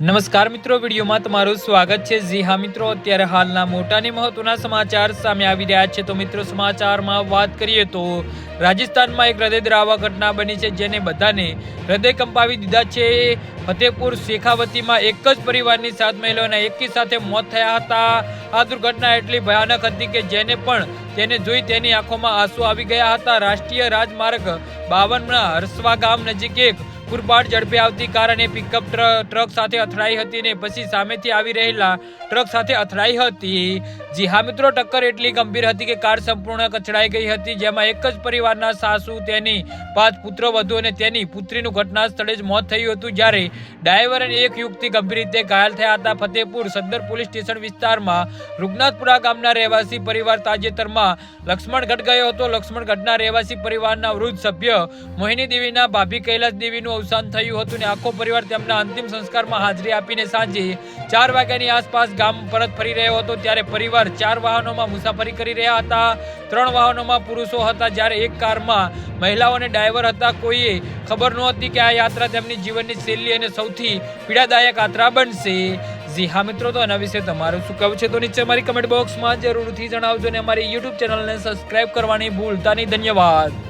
નમસ્કાર મિત્રો, વિડીયોમાં તમારું સ્વાગત છે। જી હા મિત્રો, અત્યારે હાલના મોટાની મહત્વના સમાચાર સામે આવી રહ્યા છે। તો મિત્રો, સમાચારમાં વાત કરીએ તો રાજસ્થાનમાં એક હૃદયદ્રાવક ઘટના બની છે, જેને બધાને હૃદય કંપાવી દીધા છે। ફતેહપુર શેખાવતીમાં એક જ પરિવારની 7 મહિલાઓના એકી સાથે મોત થયા હતા। આ દુર્ઘટના એટલી ભયાનક હતી કે જેને પણ તેને જોઈ તેની આંખોમાં આંસુ આવી ગયા હતા। રાષ્ટ્રીય રાજમાર્ગ 52ના હરસવા ગામ નજીક એક પૂરપાટ ઝડપે આવતી કાર અને પિકઅપ ટ્રક સાથે અથડાઈ હતી ને પછી સામેથી આવી રહેલા ટ્રક સાથે અથડાઈ હતી। જી હા મિત્રો, ટક્કર એટલી ગંભીર હતી કે કાર સંપૂર્ણ કચડાઈ ગઈ હતી, જેમાં એક જ પરિવારના સાસુ, તેની 5 પુત્રવધુ અને તેની પુત્રીનું ઘટના સ્થળે જ મોત થયું હતું, જ્યારે ડ્રાઈવર અને એક યુવતી ગંભીર રીતે ઘાયલ થયા હતા। ફતેહપુર સદર પોલીસ સ્ટેશન વિસ્તારમાં રૂગનાથપુરા ગામના રહેવાસી પરિવાર તાજેતરમાં લક્ષ્મણગઢ ગયો હતો। લક્ષ્મણગઢના રહેવાસી પરિવારના વૃદ્ધ સભ્ય મોહિની દેવીના ભાભી કૈલાસ દેવીનું અવસાન થયું હતું અને આખો પરિવાર તેમના અંતિમ સંસ્કારમાં હાજરી આપીને સાંજે 4 વાગ્યાની આસપાસ ગામ પરત ફરી રહ્યો હતો, ત્યારે પરિવાર 4 વાહનોમાં મુસાફરી કરી રહ્યા હતા। 3 વાહનોમાં પુરુષો હતા, જ્યારે એક કારમાં મહિલાઓ અને ડ્રાઈવર હતા। કોઈએ ખબર નહોતી કે આ યાત્રા તેમની જીવનની છેલ્લી અને સૌથી પીડાદાયક યાત્રા બનશે। જી હા મિત્રો, તો આના વિશે તમારું શું કહેવું છે તો નીચે અમારી કમેન્ટ બોક્સમાં જરૂરથી જણાવજો અને અમારી યુટ્યુબ ચેનલને સબસ્ક્રાઇબ કરવાની ભૂલતા નહીં। ધન્યવાદ।